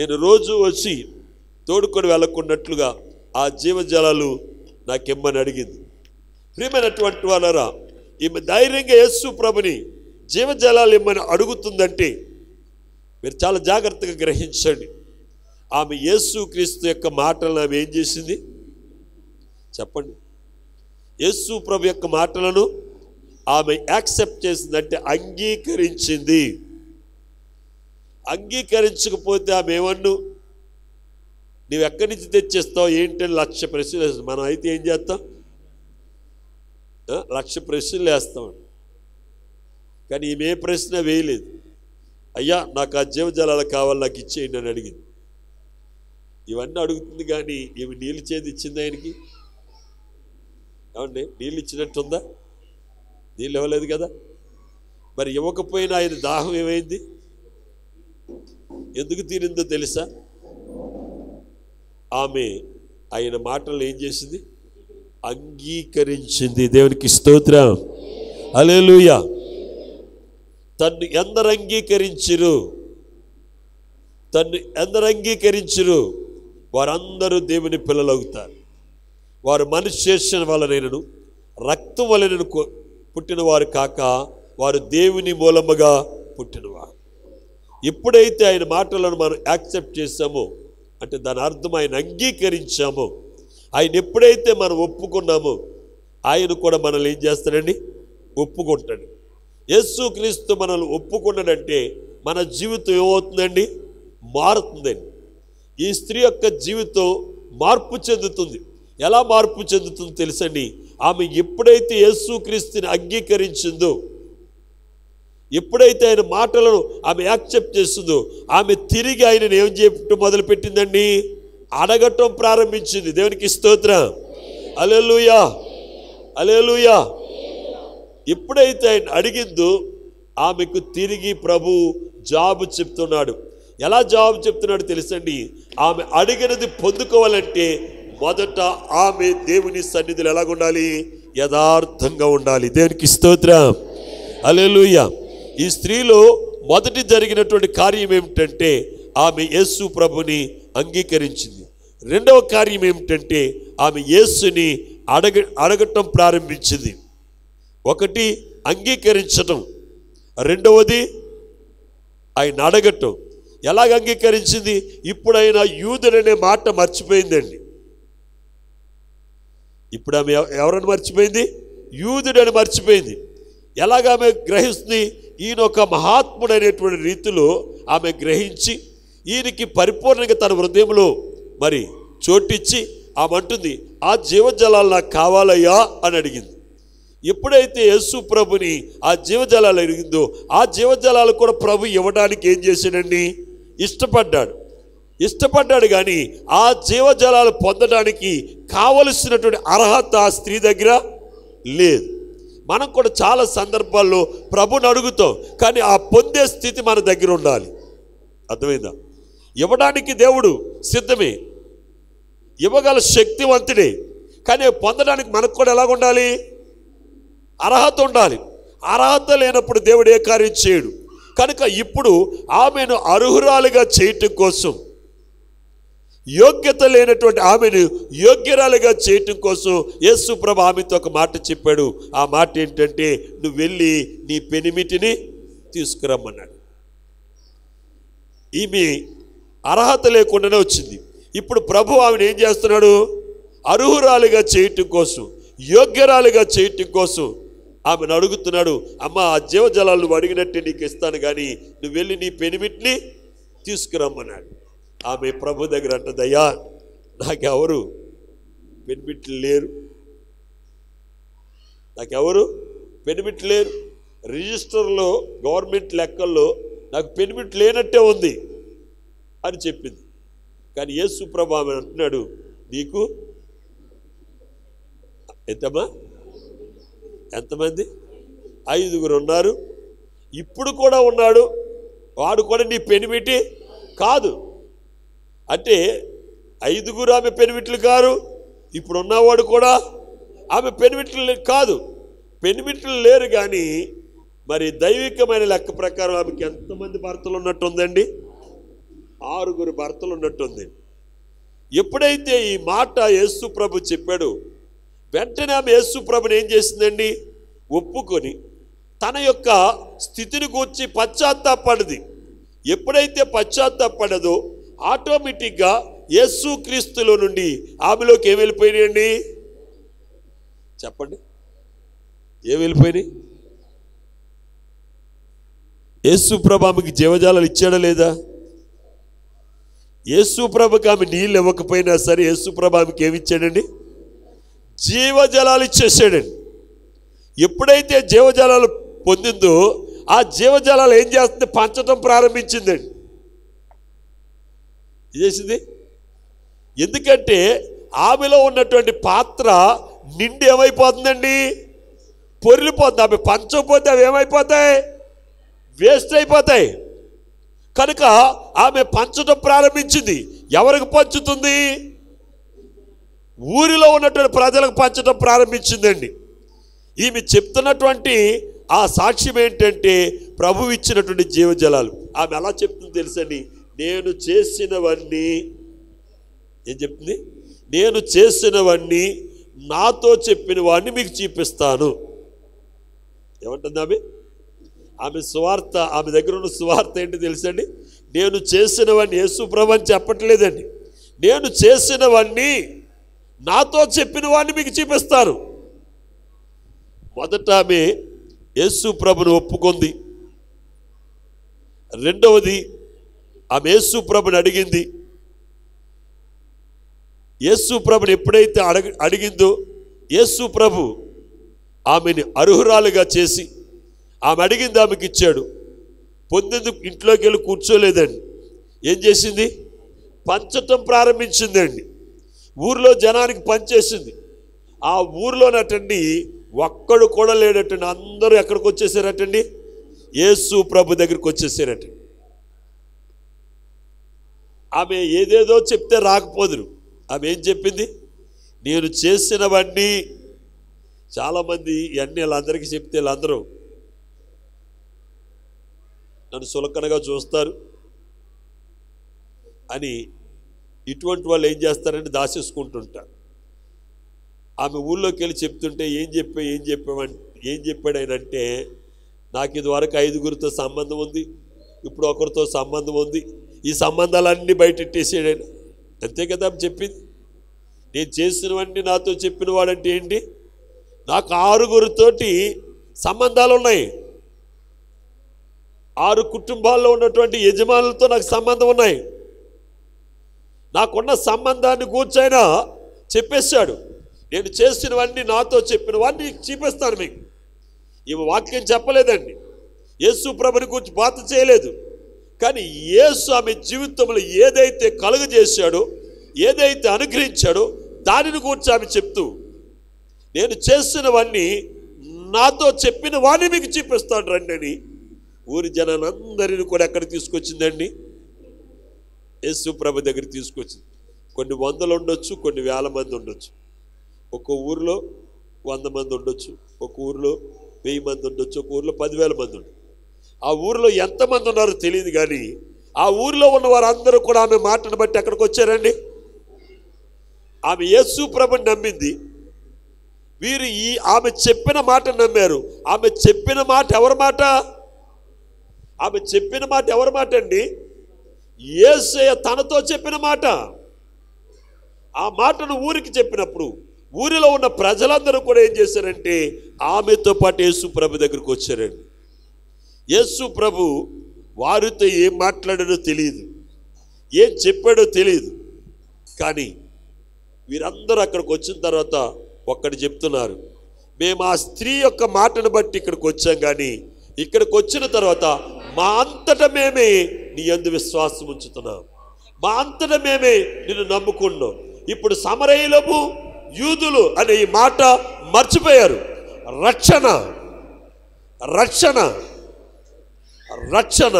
నేను రోజు వచ్చి తోడుకొని వెళ్ళకున్నట్లుగా ఆ జీవజలాలు నాకిమ్మని అడిగింది. ప్రియమైనటువంటి వాళ్ళరా, ఈమె ధైర్యంగా యేసు ప్రభుని జీవజలాలు ఇమ్మని అడుగుతుందంటే మీరు చాలా జాగ్రత్తగా గ్రహించండి. ఆమె యేసు క్రీస్తు యొక్క మాటలను ఆమె ఏం చేసింది చెప్పండి? యేసు ప్రభు యొక్క మాటలను ఆమె యాక్సెప్ట్ చేసిందంటే అంగీకరించింది. అంగీకరించకపోతే ఆమె ఏమన్ను, నువ్వు ఎక్కడి నుంచి తెచ్చేస్తావు ఏంటని 1,00,000 ప్రశ్నలు వేస్తాం. మనం అయితే ఏం చేస్తాం? 1,00,000 ప్రశ్నలు వేస్తాం. కానీ ఈమె ఏ ప్రశ్న వేయలేదు. అయ్యా నాకు ఆ జీవజలాలు కావాలి, నాకు ఇచ్చేయండి అని అడిగింది. ఇవన్నీ అడుగుతుంది కానీ ఈమె నీళ్ళు చేతి ఇచ్చింది ఆయనకి? ఏమండి, నీళ్ళు ఇచ్చినట్టుందా? నీళ్ళు ఇవ్వలేదు కదా. మరి ఇవ్వకపోయినా ఆయన దాహం ఏమైంది? ఎందుకు తీరిందో తెలుసా? ఆమె ఆయన మాటలు ఏం చేసింది? అంగీకరించింది. దేవునికి స్తోత్రం, హల్లెలూయా. తన్ను ఎందరు అంగీకరించురు వారందరూ దేవుని పిల్లలు అవుతారు. వారు మనిషి చేసిన వలనైనను రక్తం వలనను పుట్టిన వారు కాక వారు దేవుని మూలముగా పుట్టినవారు. ఎప్పుడైతే ఆయన మాటలను మనం యాక్సెప్ట్ చేసామో అంటే దాని అర్థం ఆయన అంగీకరించామో, ఆయన ఎప్పుడైతే మనం ఒప్పుకున్నామో ఆయన కూడా మనల్ని ఏం చేస్తాడండి? ఒప్పుకుంటాడు. యేసు క్రీస్తు మనల్ని ఒప్పుకున్నాడంటే మన జీవితం ఏమవుతుందండి? మారుతుందండి. ఈ స్త్రీ యొక్క జీవితం మార్పు చెందుతుంది. ఎలా మార్పు చెందుతుందో తెలుసండి? ఆమె ఎప్పుడైతే యేసు క్రీస్తుని అంగీకరించిందో, ఎప్పుడైతే ఆయన మాటలను ఆమె యాక్సెప్ట్ చేస్తుందో, ఆమె తిరిగి ఆయనను ఏం చేయటం మొదలుపెట్టిందండి? అడగటం ప్రారంభించింది. దేవునికి స్తోత్రం, హల్లెలూయా, హల్లెలూయా. ఎప్పుడైతే ఆయన అడిగిందో ఆమెకు తిరిగి ప్రభు జాబు చెప్తున్నాడు. ఎలా జాబు చెప్తున్నాడు తెలుసండి? ఆమె అడిగినది పొందుకోవాలంటే మొదట ఆమె దేవుని సన్నిధిలో ఎలాగుండాలి? యథార్థంగా ఉండాలి. దేవునికి స్తోత్రం, హల్లెలూయా. ఈ స్త్రీలో మొదటి జరిగినటువంటి కార్యం ఏమిటంటే ఆమె యేసు ప్రభుని అంగీకరించింది. రెండవ కార్యం ఏమిటంటే ఆమె యేసుని అడగటం ప్రారంభించింది. ఒకటి అంగీకరించటం, రెండవది ఆయన అడగటం. ఎలాగ అంగీకరించింది? ఇప్పుడైనా యూదుడనే మాట మర్చిపోయిందండి. ఇప్పుడు ఆమె ఎవరని మర్చిపోయింది? యూదుడని మర్చిపోయింది. ఎలాగ ఆమె గ్రహిస్తుంది? ఈయన ఒక మహాత్ముడైనటువంటి రీతిలో ఆమె గ్రహించి ఈయనకి పరిపూర్ణంగా తన హృదయంలో మరి చోటిచ్చి ఆమె అంటుంది, ఆ జీవజలాలు నాకు కావాలయ్యా అని అడిగింది. ఎప్పుడైతే యేసు ప్రభుని ఆ జీవజలాలు అడిగిందో ఆ జీవజలాలు కూడా ప్రభు ఇవ్వడానికి ఏం చేశాడండి? ఇష్టపడ్డాడు కానీ ఆ జీవజలాలు పొందడానికి కావలసినటువంటి అర్హత ఆ స్త్రీ దగ్గర లేదు. మనం కూడా చాలా సందర్భాల్లో ప్రభుని అడుగుతాం కానీ ఆ పొందే స్థితి మన దగ్గర ఉండాలి. అర్థమైందా? ఇవ్వడానికి దేవుడు సిద్ధమే, ఇవ్వగల శక్తివంతుడే, కానీ పొందడానికి మనకు కూడా ఎలాగ ఉండాలి? అర్హత ఉండాలి. అర్హత లేనప్పుడు దేవుడు ఏ కార్యం చేయడు. కనుక ఇప్పుడు ఆమెను అర్హురాలుగా చేయటం కోసం, యోగ్యత లేనటువంటి ఆమెను యోగ్యరాలుగా చేయటం కోసం యేసు ప్రభు ఆమెతో ఒక మాట చెప్పాడు. ఆ మాట ఏంటంటే, నువ్వు వెళ్ళి నీ పెనిమిటిని తీసుకురమ్మన్నాడు. ఈమె అర్హత లేకుండానే వచ్చింది. ఇప్పుడు ప్రభు ఆమెను ఏం చేస్తున్నాడు? అర్హురాలుగా చేయటం కోసం, యోగ్యరాలుగా చేయటం కోసం ఆమెను అడుగుతున్నాడు. అమ్మ, ఆ జీవజలాలు నువ్వు అడిగినట్టే నీకు ఇస్తాను, కానీ నువ్వు వెళ్ళి నీ పెనిమిటిని తీసుకురమ్మన్నాడు. ఆమె ప్రభు దగ్గర అంటుంది, అయ్యా నాకెవరు పెనిమిట్లు లేరు, రిజిస్టర్లో గవర్నమెంట్ లెక్కల్లో నాకు పెనిమిట్ లేనట్టే ఉంది అని చెప్పింది. కానీ యేసు ప్రభు ఆమె అంటున్నాడు, నీకు ఎంతమంది? 5 ఉన్నారు, ఇప్పుడు కూడా ఉన్నాడు, వాడు కూడా నీ పెనిమిటి కాదు. అంటే 5 ఆమె పెనిమిట్లు కారు, ఇప్పుడు ఉన్నవాడు కూడా ఆమె పెనిమిట్లు కాదు. పెనిమిట్లు లేరు కానీ మరి దైవికమైన లెక్క ప్రకారం ఆమెకి ఎంతమంది భర్తలు ఉన్నట్టు ఉందండి? 6 భర్తలు ఉన్నట్టుంది. ఎప్పుడైతే ఈ మాట యేసు ప్రభు చెప్పాడు, వెంటనే ఆమె యేసు ప్రభుని ఏం చేసిందండి? ఒప్పుకొని తన యొక్క స్థితిని గూర్చి పశ్చాత్తాపడింది. ఎప్పుడైతే పశ్చాత్తాపడదో ఆటోమేటిక్గా యేసు క్రీస్తులో నుండి ఆమెలోకి ఏం వెళ్ళిపోయినాయండి? చెప్పండి, ఏం వెళ్ళిపోయినాయి? యేసు ప్రభు ఆమెకి జీవజాలాలు ఇచ్చాడా లేదా? యేసు ప్రభుకి ఆమె నీళ్ళు ఇవ్వకపోయినా సరే యేసు ప్రభు ఆమెకి ఏమి ఇచ్చాడండి? జీవజలాలు ఇచ్చేసాడండి. ఎప్పుడైతే జీవజలాలు పొందిందో ఆ జీవజలాలు ఏం చేస్తుంది? పంచడం ప్రారంభించిందండి. చేసింది ఎందుకంటే ఆమెలో ఉన్నటువంటి పాత్ర నిండి ఏమైపోతుందండి? పొర్లిపోతుంది. ఆమె పంచకపోతే అవి ఏమైపోతాయి? వేస్ట్ అయిపోతాయి. కనుక ఆమె పంచడం ప్రారంభించింది. ఎవరికి పంచుతుంది? ఊరిలో ఉన్నటువంటి ప్రజలకు పంచడం ప్రారంభించిందండి. ఈమె చెప్తున్నటువంటి ఆ సాక్ష్యం ఏంటంటే ప్రభువు ఇచ్చినటువంటి జీవజలాలు. ఆమె ఎలా చెప్తుంది తెలుసండి? నేను చేసినవన్నీ, ఏం చెప్తుంది? నేను చేసినవన్నీ నాతో చెప్పిన వాడిని మీకు చూపిస్తాను. ఏమంటుంది ఆమె? ఆమె సువార్త, ఆమె దగ్గర ఉన్న సువార్త ఏంటి తెలుసండి? నేను చేసినవన్నీ, యేసు ప్రభు అని చెప్పట్లేదండి. నేను చేసినవన్నీ నాతో చెప్పిన వాడిని మీకు చూపిస్తాను. మొదట ఆమె యేసు ప్రభుని ఒప్పుకుంది. రెండవది ఆమె యేసు ప్రభుని అడిగింది. యేసు ప్రభుని ఎప్పుడైతే అడిగిందో యేసు ప్రభు ఆమెని అర్హురాలుగా చేసి ఆమె అడిగింది ఆమెకి ఇచ్చాడు. పొందేందుకు ఇంట్లోకి వెళ్ళి కూర్చోలేదండి. ఏం చేసింది? పంచటం ప్రారంభించిందండి. ఊర్లో జనానికి పంచేసింది. ఆ ఊర్లోనటండి ఒక్కడు కూడా లేడటండి. అందరూ ఎక్కడికి వచ్చేసారటండి? యేసు ప్రభు దగ్గరికి వచ్చేసారటండి. ఆమె ఏదేదో చెప్తే రాకపోదురు. ఆమె ఏం చెప్పింది? నేను చేసినవన్నీ. చాలామంది ఇవన్నీ వాళ్ళందరికీ చెప్తే వీళ్ళందరూ నన్ను సులకనగా చూస్తారు అని ఇటువంటి వాళ్ళు ఏం చేస్తారంటే దాచేసుకుంటుంటారు. ఆమె ఊళ్ళోకి వెళ్ళి చెప్తుంటే ఏం చెప్పాడు ఆయన అంటే, నాకు ఇదివరకు 5గురితో సంబంధం ఉంది, ఇప్పుడు ఒకరితో సంబంధం ఉంది, ఈ సంబంధాలన్నీ బయటెట్టేసాడు ఆయన. అంతే కదా ఆమె చెప్పింది. నేను చేసినవన్నీ నాతో చెప్పిన వాడంటే ఏంటి? నాకు 6గురితోటి సంబంధాలు ఉన్నాయి. 6 కుటుంబాల్లో ఉన్నటువంటి యజమానులతో నాకు సంబంధం ఉన్నాయి. నాకున్న సంబంధాన్ని కూర్చైనా చెప్పేశాడు. నేను చేసినవన్నీ నాతో చెప్పిన వాడిని చూపిస్తాను మీకు. ఈమె వాక్యం చెప్పలేదండి. యేసు ప్రభుని గురించి బాధ చేయలేదు. కానీ యేసు ఆమె జీవితంలో ఏదైతే కలుగజేశాడో, ఏదైతే అనుగ్రహించాడో దానిని గురించి ఆమె చెప్తూ, నేను చేసినవన్నీ నాతో చెప్పిన వాడిని మీకు చూపిస్తాను రండి అని ఊరి జనాలందరినీ కూడా ఎక్కడికి తీసుకొచ్చిందండి? యేసు ప్రభు దగ్గర తీసుకొచ్చింది. కొన్ని వందలు ఉండొచ్చు, కొన్ని వేల మంది ఉండొచ్చు. ఒక ఊరిలో 100 మంది ఉండొచ్చు, ఒక ఊరిలో 1000 మంది ఉండొచ్చు, ఒక ఊరిలో 10,000 మంది ఉండొచ్చు. ఆ ఊరిలో ఎంతమంది ఉన్నారో తెలియదు. కానీ ఆ ఊరిలో ఉన్న వారందరూ కూడా ఆమె మాటను బట్టి ఎక్కడికి వచ్చారండి? ఆమె యేసు ప్రభుని నమ్మింది. వీరు ఆమె చెప్పిన మాట నమ్మారు. ఆమె చెప్పిన మాట ఎవరి మాట? ఆమె చెప్పిన మాట ఎవరి మాట అండి? యేసయ్య తనతో చెప్పిన మాట. ఆ మాటను ఊరికి చెప్పినప్పుడు ఊరిలో ఉన్న ప్రజలందరూ కూడా ఏం చేశారంటే ఆమెతో పాటు యేసు ప్రభు దగ్గరికి వచ్చారండి. యేసు ప్రభు వారితో ఏం మాట్లాడాడో తెలియదు, ఏం చెప్పాడో తెలియదు. కానీ వీరందరూ అక్కడికి వచ్చిన తర్వాత ఒక్కటి చెప్తున్నారు, మేము ఆ స్త్రీ యొక్క మాటను బట్టి ఇక్కడికి వచ్చాం, కానీ ఇక్కడికి వచ్చిన తర్వాత మా అంతటా మేమే నీ యందు విశ్వాసం ఉంచుతున్నాం, మా అంతటా మేమే నిన్ను నమ్ముకున్నాం. ఇప్పుడు సమరయులము యూదులు అనే ఈ మాట మర్చిపోయారు. రక్షణ రక్షణ రక్షణ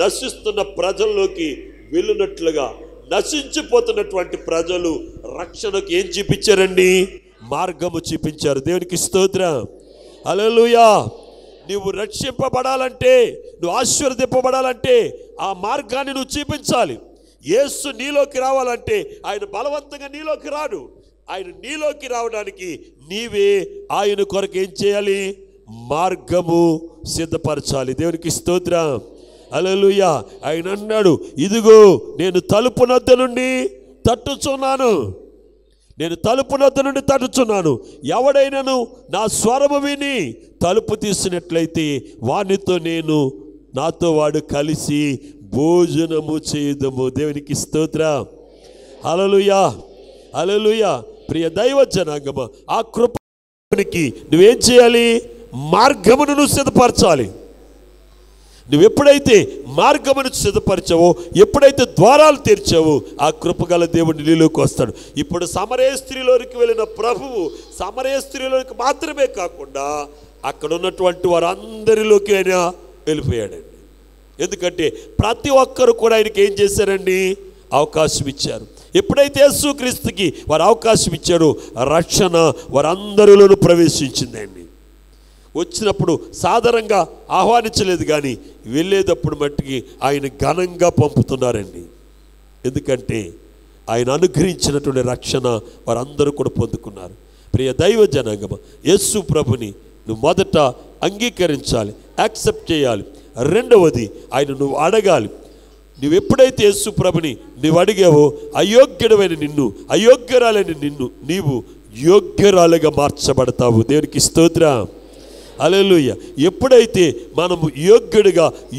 నశిస్తున్న ప్రజల్లోకి వెళ్ళినట్లుగా నశించిపోతున్నటువంటి ప్రజలు రక్షణకు ఏం చూపించారండి? మార్గము చూపించారు. దేవునికి స్తోత్రం, హల్లెలూయా. నువ్వు రక్షింపబడాలంటే, నువ్వు ఆశీర్వదింపబడాలంటే ఆ మార్గాన్ని నువ్వు చూపించాలి. యేసు నీలోకి రావాలంటే ఆయన బలవంతంగా నీలోకి రాడు. ఆయన నీలోకి రావడానికి నీవే ఆయన కొరకు ఏం చేయాలి? మార్గము సిద్ధపరచాలి. దేవునికి స్తోత్రం. హల్లెలూయా. ఆయన అన్నాడు, ఇదిగో నేను తలుపు నద్ద నుండి తట్టుచున్నాను. నేను తలుపు నద్ద నుండి తట్టుచున్నాను. ఎవడైనాను నా స్వరము విని తలుపు తీసినట్లయితే వానితో నేను, నాతో వాడు కలిసి భోజనము చేయుదము. దేవునికి స్తోత్రం. హల్లెలూయా, హల్లెలూయా. ప్రియ దైవ జనాంగమా, ఆ కృపకి నువ్వేం చేయాలి? మార్గమును నువ్వు సిద్ధపరచాలి. నువ్వు ఎప్పుడైతే మార్గమును సిద్ధపరచావో, ఎప్పుడైతే ద్వారాలు తెరిచావో, ఆ కృపగల దేవుడు నీలోకి వస్తాడు. ఇప్పుడు సమరయ స్త్రీలోకి వెళ్ళిన ప్రభువు సమరయ స్త్రీలోకి మాత్రమే కాకుండా అక్కడ ఉన్నటువంటి వారందరిలోకి ఆయన వెళ్ళిపోయాడండి. ఎందుకంటే ప్రతి ఒక్కరు కూడా ఆయనకి ఏం చేశారండి? అవకాశం ఇచ్చారు. ఎప్పుడైతే యేసుక్రీస్తుకి వారు అవకాశం ఇచ్చారో రక్షణ వారందరిలోనూ ప్రవేశించిందండి. వచ్చినప్పుడు సాధారణంగా ఆహ్వానించలేదు, కానీ వెళ్ళేటప్పుడు మట్టికి ఆయన ఘనంగా పంపుతున్నారండి. ఎందుకంటే ఆయన అనుగ్రహించినటువంటి రక్షణ వారందరూ కూడా పొందుకున్నారు. ప్రియ దైవ జనాంగమ, యేసు ప్రభుని నువ్వు మొదట అంగీకరించాలి, యాక్సెప్ట్ చేయాలి. రెండవది ఆయన నువ్వు అడగాలి. నువ్వు ఎప్పుడైతే యేసు ప్రభుని నువ్వు అడిగావో అయోగ్యుడమైన నిన్ను, అయోగ్యరాలైన నిన్ను నీవు యోగ్యరాలుగా మార్చబడతావు. దేవునికి స్తోత్రం. హల్లెలూయా. ఎప్పుడైతే మనము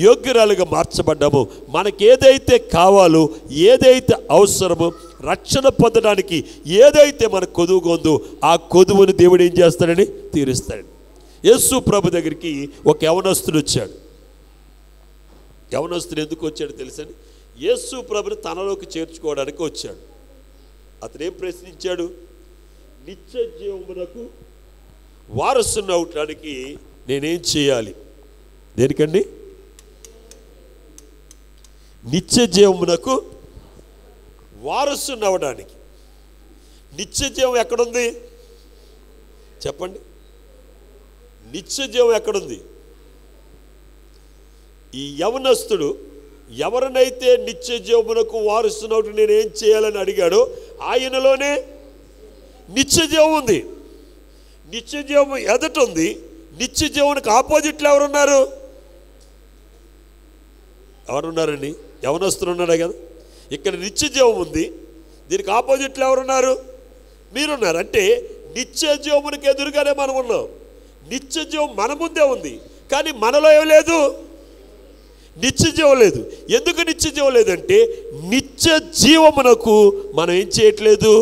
యోగ్యురాలుగా మార్చబడ్డామో, మనకేదైతే కావాలో, ఏదైతే అవసరమో, రక్షణ పొందడానికి ఏదైతే మన కొదువుగా ఉందో ఆ కొదువుని దేవుడు ఏం చేస్తాడని తీరుస్తాడు. యేసు ప్రభు దగ్గరికి ఒక యవనస్తుడు వచ్చాడు. యవనస్తుడు ఎందుకు వచ్చాడు తెలుసండి? యేసు ప్రభుని తనలోకి చేర్చుకోవడానికి వచ్చాడు. అతను ఏం ప్రశ్నించాడు? నిత్య జీవమునకు వారసుని అవటానికి నేనేం చేయాలి? దేనికండి? నిత్య జీవమునకు వారసుని అవడానికి. నిత్య జీవం ఎక్కడుంది చెప్పండి? నిత్య జీవం ఎక్కడుంది? ఈ యవనస్తుడు ఎవరినైతే నిత్య జీవమునకు వారసునవుడు నేనేం చేయాలని అడిగాడో ఆయనలోనే నిత్య జీవం ఉంది. నిత్య జీవం ఎదుట ఉంది. నిత్య జీవానికి ఆపోజిట్లో ఎవరున్నారు? ఎవరున్నారండి? యవనస్తుడు ఉన్నాడే కదా. ఇక్కడ నిత్య జీవం ఉంది, దీనికి ఆపోజిట్లో ఎవరున్నారు? మీరున్నారు. అంటే నిత్య జీవమునికి ఎదురుగానే మనం ఉన్నాం. నిత్య జీవం మన ముందే ఉంది, కానీ మనలో ఏం లేదు? నిత్య జీవం లేదు. ఎందుకు నిత్య జీవం లేదంటే నిత్య జీవమునకు మనం ఏం చేయట్లేదు?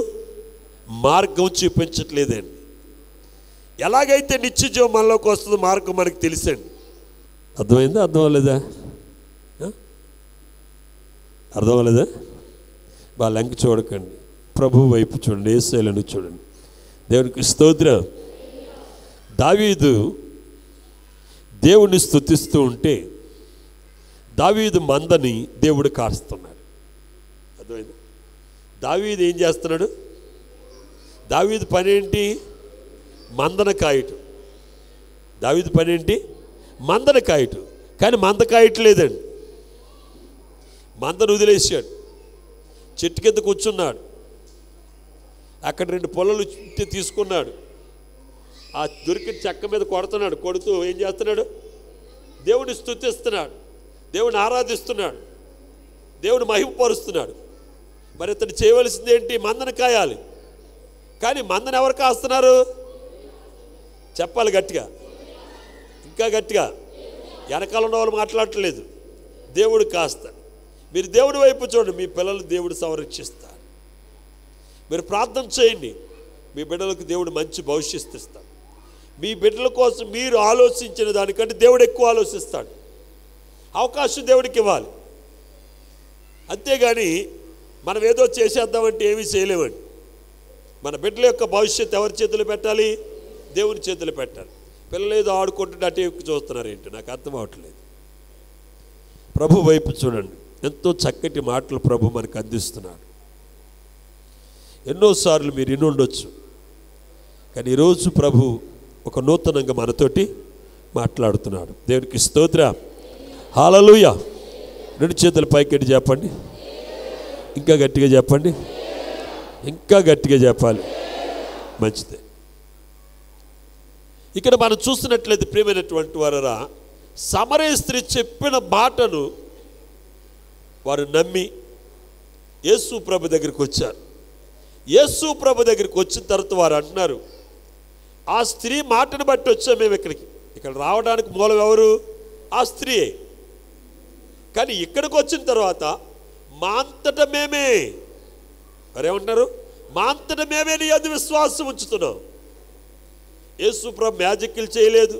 మార్గం చూపించట్లేదండి. ఎలాగైతే నిత్య జీవం మనలోకి వస్తుందో మార్గం మనకు తెలుసండి. అర్థమైందా? అర్థం అవ్వలేదా? అర్థం అవ్వలేదా? వాళ్ళ వెంక చూడకండి, ప్రభు వైపు చూడండి, యేసయ్యను చూడండి. దేవునికి స్తోత్రం. దావీదు దేవుని స్తుతిస్తూ ఉంటే దావీదు మందని దేవుడు కాస్తున్నాడు. అర్థమైంది? దావీదు ఏం చేస్తున్నాడు? దావీదు పని ఏంటి? మందన కాయటం. దావీదు పని ఏంటి? మందన కాయటం. కానీ మంద కాయట్లేదండి. మందను వదిలేసాడు, చెట్టు కింద కూర్చున్నాడు. అక్కడ 2 పొలలు తీసుకున్నాడు. ఆ దొరికిన చెక్క మీద కొడుతున్నాడు. కొడుతూ ఏం చేస్తున్నాడు? దేవుని స్తుతిస్తున్నాడు, దేవుని ఆరాధిస్తున్నాడు, దేవుని మహిమపరుస్తున్నాడు. మరి ఇతను చేయవలసింది ఏంటి? మందను కాయాలి. కానీ మందను ఎవరు కాస్తున్నారు? చెప్పాలి గట్టిగా, ఇంకా గట్టిగా. వెనకాల ఉన్న వాళ్ళు మాట్లాడట్లేదు. దేవుడు కాస్తాడు. మీరు దేవుడి వైపు చూడండి, మీ పిల్లలు దేవుడు సంరక్షిస్తారు. మీరు ప్రార్థన చేయండి, మీ బిడ్డలకు దేవుడు మంచి భవిష్యత్తు ఇస్తాడు. మీ బిడ్డల కోసం మీరు ఆలోచించిన దానికంటే దేవుడు ఎక్కువ ఆలోచిస్తాడు. అవకాశం దేవుడికి ఇవ్వాలి. అంతేగాని మనం ఏదో చేసేద్దామంటే ఏమీ చేయలేమండి. మన బిడ్డల యొక్క భవిష్యత్తు ఎవరి చేతులు పెట్టాలి? దేవుని చేతులు పెట్టాలి. పిల్లలు ఏదో ఆడుకుంటుంటే అటే ఎక్కువ చూస్తున్నారు ఏంటి? నాకు అర్థం అవట్లేదు. ప్రభు వైపు చూడండి, ఎంతో చక్కటి మాటలు ప్రభు మనకు అందిస్తున్నాడు. ఎన్నోసార్లు మీరు విని ఉండొచ్చు, కానీ ఈరోజు ప్రభు ఒక నూతనంగా మనతోటి మాట్లాడుతున్నాడు. దేవునికి స్తోత్రం. హల్లెలూయా. రెండు చేతులు పైకెట్టి చెప్పండి. ఇంకా గట్టిగా చెప్పండి. ఇంకా గట్టిగా చెప్పాలి. మంచిదే. ఇక్కడ మనం చూస్తున్నట్లయితే ప్రియమైనటువంటి వారరా, సమరయ స్త్రీ చెప్పిన మాటను వారు నమ్మి యేసు ప్రభు దగ్గరికి వచ్చారు. యేసు ప్రభు దగ్గరికి వచ్చిన తర్వాత వారు అంటున్నారు, ఆ స్త్రీ మాటను బట్టి వచ్చాం మేము ఇక్కడికి. ఇక్కడ రావడానికి మూలం ఎవరు? ఆ స్త్రీయే. కానీ ఇక్కడికి వచ్చిన తర్వాత మా అంతట మేమే, మరేమంటారు? మా అంతట మేమే నీ యందు విశ్వాసం ఉంచుతున్నాం. యేసు ప్రభు మ్యాజిక్లు చేయలేదు,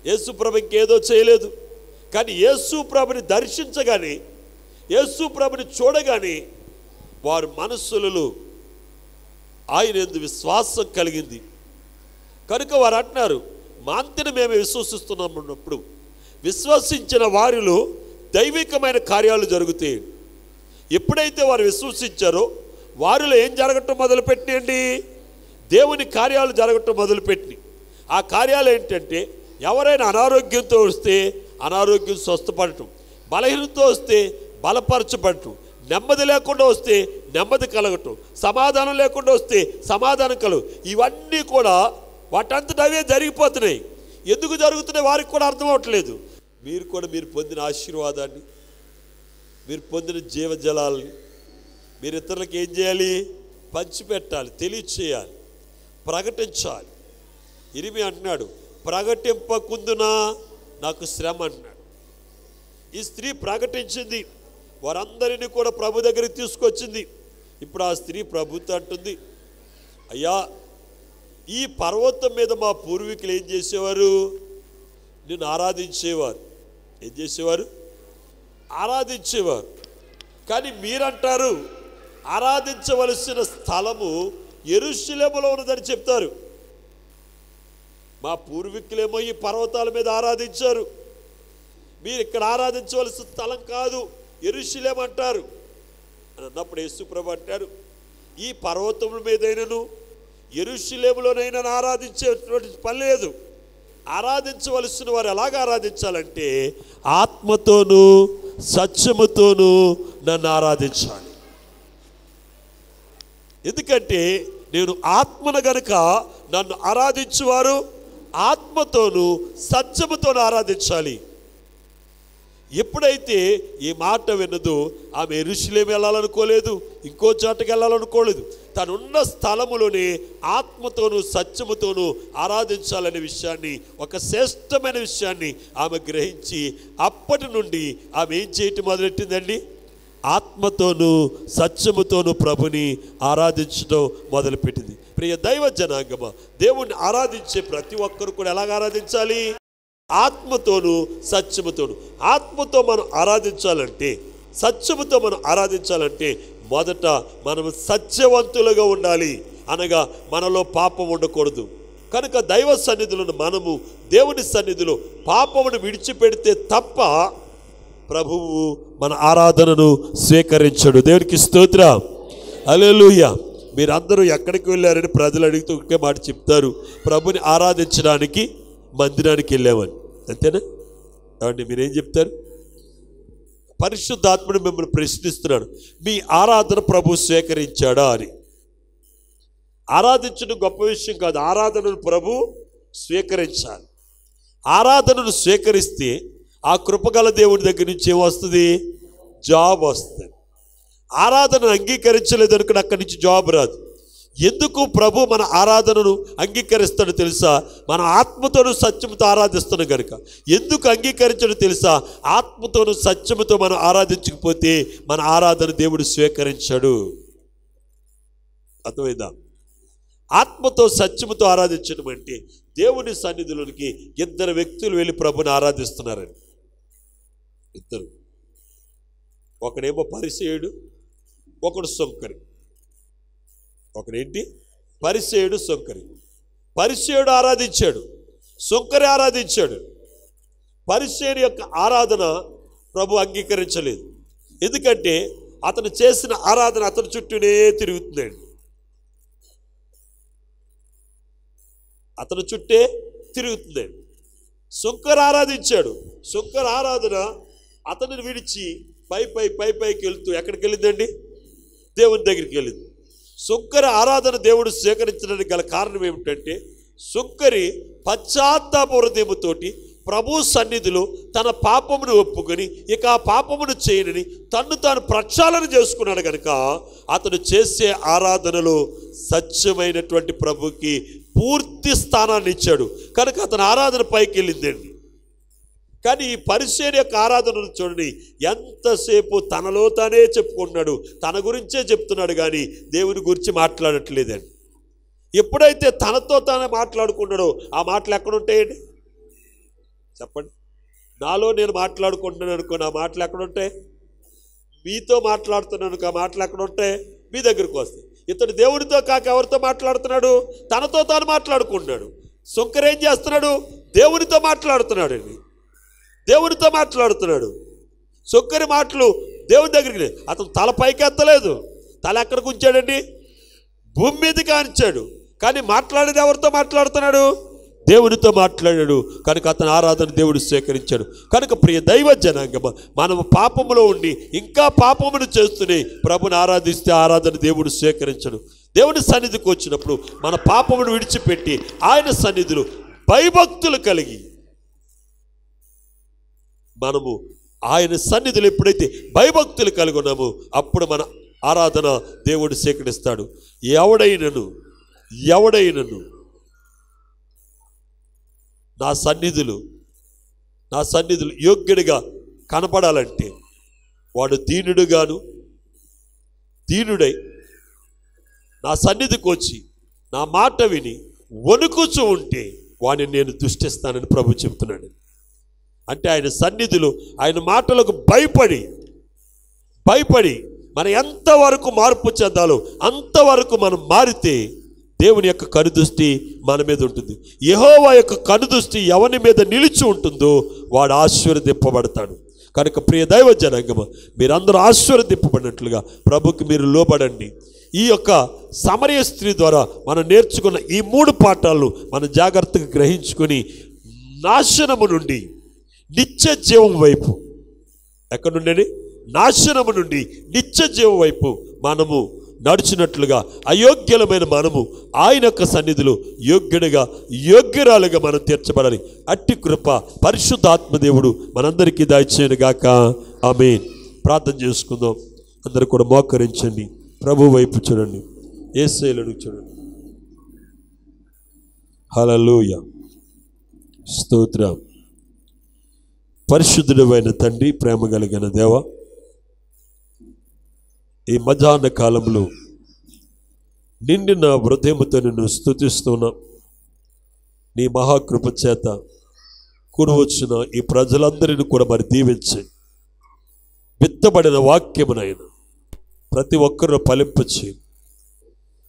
యేసు ప్రభు ఇంకేదో చేయలేదు. కానీ యేసు ప్రభుని దర్శించగానే, యేసు ప్రభుని చూడగానే వారి మనస్సులలో ఆయన యందు విశ్వాసం కలిగింది. కనుక వారు అంటున్నారు, మా అంతట మేమే విశ్వసిస్తున్నాం అన్నప్పుడు విశ్వసించిన వారిలో దైవికమైన కార్యాలు జరుగుతాయి. ఎప్పుడైతే వారు విశ్వసించారో వారిలో ఏం జరగటం మొదలుపెట్టినండి? దేవుని కార్యాలు జరగటం మొదలుపెట్టి. ఆ కార్యాలు ఏంటంటే, ఎవరైనా అనారోగ్యంతో వస్తే అనారోగ్యం స్వస్థపడటం, బలహీనతో వస్తే బలపరచబడటం, నెమ్మది లేకుండా వస్తే నెమ్మది కలగటం, సమాధానం లేకుండా వస్తే సమాధానం కలుగు. ఇవన్నీ కూడా వాటంతట అవే జరిగిపోతున్నాయి. ఎందుకు జరుగుతున్నాయి వారికి కూడా అర్థం అవ్వట్లేదు. మీరు కూడా మీరు పొందిన ఆశీర్వాదాన్ని, మీరు పొందిన జీవజలాలని మీరు ఇతరులకు ఏం చేయాలి? పంచిపెట్టాలి, తెలియచేయాలి, ప్రకటించాలి. ఇరిమి అంటున్నాడు, ప్రకటింపకుందునా నాకు శ్రమ అంటున్నాడు. ఈ స్త్రీ ప్రకటించింది, వారందరినీ కూడా ప్రభు దగ్గరికి తీసుకొచ్చింది. ఇప్పుడు ఆ స్త్రీ ప్రభుతో అంటుంది, అయ్యా, ఈ పర్వతం మీద మా పూర్వీకులు ఏం చేసేవారు? నిన్ను ఆరాధించేవారు. ఏం చేసేవారు? ఆరాధించేవారు. కానీ మీరంటారు ఆరాధించవలసిన స్థలము యెరూషలేములో ఉన్నదని చెప్తారు. మా పూర్వీకులేమో ఈ పర్వతాల మీద ఆరాధించారు, మీరు ఇక్కడ ఆరాధించవలసిన స్థలం కాదు యెరూషలేము అంటారు అని అన్నప్పుడు యేసుప్రభు అంటారు, ఈ పర్వతముల మీదైనను యెరూషలేములోనైనా ఆరాధించేటువంటి పని లేదు. ఆరాధించవలసిన వారు ఎలాగ ఆరాధించాలంటే ఆత్మతోనూ సత్యముతోనూ నన్ను ఆరాధించాలి. ఎందుకంటే నేను ఆత్మను గనుక నన్ను ఆరాధించువారు ఆత్మతోనూ సత్యముతోనూ ఆరాధించాలి. ఎప్పుడైతే ఈ మాట విన్నదో ఆమె యెరూషలేము వెళ్ళాలనుకోలేదు, ఇంకో చోటకి వెళ్ళాలనుకోలేదు. తనున్న స్థలములోనే ఆత్మతోనూ సత్యముతోనూ ఆరాధించాలనే విషయాన్ని, ఒక శ్రేష్టమైన విషయాన్ని ఆమె గ్రహించి అప్పటి నుండి ఆమె ఏం చేయటం మొదలెట్టిందండి? ఆత్మతోనూ సత్యముతోనూ ప్రభుని ఆరాధించడం మొదలుపెట్టింది. ప్రియ దైవ జనాంగమా, దేవుణ్ణి ఆరాధించే ప్రతి ఒక్కరు కూడా ఎలాగ ఆరాధించాలి? ఆత్మతోనూ సత్యముతోను. ఆత్మతో మనం ఆరాధించాలంటే, సత్యముతో మనం ఆరాధించాలంటే మొదట మనం సత్యవంతులుగా ఉండాలి, అనగా మనలో పాపం ఉండకూడదు. కనుక దైవ సన్నిధిలో మనము దేవుని సన్నిధిలో పాపమును విడిచిపెడితే తప్ప ప్రభువు మన ఆరాధనను స్వీకరించడు. దేవునికి స్తోత్రం, హల్లెలూయా. మీరందరూ ఎక్కడికి వెళ్ళారని ప్రజలు అడిగితే ఒకే మాట చెప్తారు, ప్రభుని ఆరాధించడానికి మందిరానికి వెళ్ళామని. అంతేనా? కాబట్టి మీరేం చెప్తారు? పరిశుద్ధాత్ముడు మిమ్మల్ని ప్రశ్నిస్తున్నాడు, మీ ఆరాధన ప్రభు స్వీకరించాడా అని. ఆరాధించడం గొప్ప విషయం కాదు, ఆరాధనను ప్రభు స్వీకరించాలి. ఆరాధనను స్వీకరిస్తే ఆ కృపగల దేవుడి దగ్గర నుంచి ఏమొస్తుంది? జాబ్ వస్తుంది. ఆరాధనను అంగీకరించలేదు అనుకుని అక్కడి నుంచి జాబ్ రాదు. ఎందుకు ప్రభు మన ఆరాధనను అంగీకరిస్తాడో తెలుసా? మనం ఆత్మతోనూ సత్యముతో ఆరాధిస్తున్నాం కనుక. ఎందుకు అంగీకరించడో తెలుసా? ఆత్మతోనూ సత్యముతో మనం ఆరాధించకపోతే మన ఆరాధన దేవుడు స్వీకరించాడు. అర్థమైందా? ఆత్మతో సత్యముతో ఆరాధించడం అంటే దేవుని సన్నిధిలోనికి ఇద్దరు వ్యక్తులు వెళ్ళి ప్రభుని ఆరాధిస్తున్నారని. ఇద్దరు, ఒకడేమో పరిసేయుడు, ఒకడు సొంకరి. ఒకడేంటి? పరిసేయుడు, సొంకరి. పరిసేయుడు ఆరాధించాడు, సొంకరి ఆరాధించాడు. పరిసేయుడు యొక్క ఆరాధన ప్రభు అంగీకరించలేదు. ఎందుకంటే అతను చేసిన ఆరాధన అతని చుట్టూనే తిరుగుతుందండి, అతని చుట్టే తిరుగుతుందండి. సొంకరు ఆరాధించాడు, సొంకరు ఆరాధన అతనిని విడిచి పైకి వెళ్తూ ఎక్కడికి వెళ్ళిందండి? దేవుని దగ్గరికి వెళ్ళింది. సుంకరి ఆరాధన దేవుడు స్వీకరించడానికి గల కారణం ఏమిటంటే, సుంకరి పశ్చాత్తాప హృదయముతోటి ప్రభు సన్నిధిలో తన పాపమును ఒప్పుకొని ఇక ఆ పాపమును చేయనని తన్ను తాను ప్రక్షాళన చేసుకున్నాడు కనుక అతను చేసే ఆరాధనలో సత్యమైనటువంటి ప్రభుకి పూర్తి స్థానాన్ని ఇచ్చాడు కనుక అతని ఆరాధన పైకి వెళ్ళిందండి. కానీ ఈ పరిసేయుని యొక్క ఆరాధనను చూడండి, ఎంతసేపు తనలో తానే చెప్పుకుంటున్నాడు, తన గురించే చెప్తున్నాడు, కానీ దేవుని గురించి మాట్లాడట్లేదండి. ఎప్పుడైతే తనతో తానే మాట్లాడుకున్నాడో ఆ మాటలు ఎక్కడుంటాయండి? చెప్పండి. నాలో నేను మాట్లాడుకుంటున్నాను అనుకో, నా మాటలు ఎక్కడుంటాయి? మీతో మాట్లాడుతున్నాను ఆ మాటలు ఎక్కడుంటాయి? మీ దగ్గరకు వస్తాయి. ఇతడు దేవుడితో కాక ఎవరితో మాట్లాడుతున్నాడు? తనతో తాను మాట్లాడుకుంటున్నాడు. సుంకరు ఏం చేస్తున్నాడు? దేవునితో మాట్లాడుతున్నాడు అండి, దేవునితో మాట్లాడుతున్నాడు. సుంకరి మాటలు దేవుని దగ్గరికి, అతను తల పైకి ఎత్తలేదు, తల ఎక్కడికి ఉంచాడండి? భూమి మీద కానిచ్చాడు. కానీ మాట్లాడేది ఎవరితో మాట్లాడుతున్నాడు? దేవునితో మాట్లాడాడు కనుక అతని ఆరాధన దేవుడు స్వీకరించాడు. కనుక ప్రియ దైవ జనాంగమ, మనము పాపములో ఉండి ఇంకా పాపమును చేస్తూనే ప్రభుని ఆరాధిస్తే ఆరాధన దేవుడు స్వీకరించడు. దేవుని సన్నిధికి వచ్చినప్పుడు మన పాపమును విడిచిపెట్టి ఆయన సన్నిధిలో భయభక్తులు కలిగి మనము ఆయన సన్నిధిలో ఎప్పుడైతే భయభక్తులు కలిగి ఉన్నామో అప్పుడు మన ఆరాధన దేవుడు స్వీకరిస్తాడు. ఎవడైనను నా సన్నిధులు యోగ్యుడిగా కనపడాలంటే వాడు దీనుడై నా సన్నిధికి వచ్చి నా మాట విని వణుకుచూ ఉంటే వాడిని నేను దృష్టిస్తానని ప్రభు చెబుతున్నాడు. అంటే ఆయన సన్నిధిలో ఆయన మాటలకు భయపడి మనం ఎంతవరకు మార్పు చెందాలో అంతవరకు మనం మారితే దేవుని యొక్క కనుదృష్టి మన మీద ఉంటుంది. యెహోవా యొక్క కనుదృష్టి ఎవరి మీద నిలిచి ఉంటుందో వాడు ఆశీర్వదింపబడతాడు. కనుక ప్రియ దైవ జనాంగమ, మీరందరూ ఆశీర్వదింపబడినట్లుగా ప్రభుకి మీరు లోబడండి. ఈ యొక్క సమరయ స్త్రీ ద్వారా మనం నేర్చుకున్న ఈ 3 పాఠాలను మనం జాగ్రత్తగా గ్రహించుకొని నాశనము నుండి నిత్య జీవం వైపు, ఎక్కడి నుండి? నాశనము నుండి నిత్య జీవం వైపు మనము నడిచినట్లుగా అయోగ్యులమైన మనము ఆయన యొక్క సన్నిధిలో యోగ్యురాలుగా మనం తీర్చబడాలి. అట్టి కృప పరిశుద్ధాత్మదేవుడు మనందరికీ దయచేయును గాక. ఆమేన్. ప్రార్థన చేసుకుందాం. అందరూ కూడా మోకరించండి, ప్రభు వైపు చూడండి, యేసయ్యను చూడండి. హల్లెలూయా, స్తోత్రం. పరిశుద్ధుడైన తండ్రి, ప్రేమ కలిగిన దేవ, ఈ మధ్యాహ్న కాలంలో నిండిన హృదయముతో నిన్ను స్తుతిస్తున్నా. నీ మహాకృప చేత కూడి వచ్చిన ఈ ప్రజలందరినీ కూడా మరి దీవించి విత్తబడిన వాక్యమునైనా ప్రతి ఒక్కరూ ఫలింపచి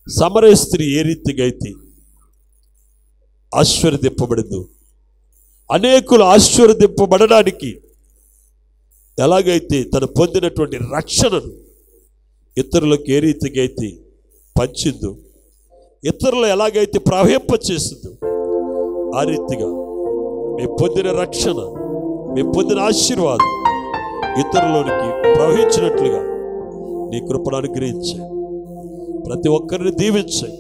సమరయ స్త్రీ ఏ రీతిగా అయితే ఆశీర్వదింపబడిందో అనేకులు ఆశీర్వదింపబడడానికి ఎలాగైతే తను పొందినటువంటి రక్షణను ఇతరులకు ఏ రీతిగా అయితే పంచిందో, ఇతరులు ఎలాగైతే ప్రవహింపచేసిందో ఆ రీతిగా మేము పొందిన రక్షణ, మేము పొందిన ఆశీర్వాదం ఇతరులోనికి ప్రవహించినట్లుగా నీ కృపను అనుగ్రహించాయి. ప్రతి ఒక్కరిని దీవించాయి.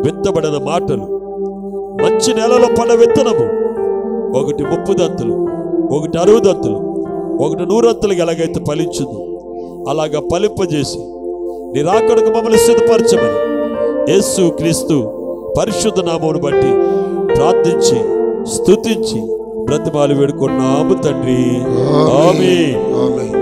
విత్తబడిన మాటలు మంచి నేలలో పడ్డ విత్తనము, ఒకటి 30 దంతులు, ఒకటి 60 దంతులు, ఒకటి 100 దంతులుగా ఎలాగైతే ఫలించిందో అలాగా ఫలింపజేసి నీ రాకడకు మమ్మల్ని సిద్ధపరచమని యేసు క్రీస్తు పరిశుద్ధ నామమును బట్టి ప్రార్థించి స్తుతించి బ్రతిమాలి వేడుకున్నాము తండ్రి. ఆమేన్.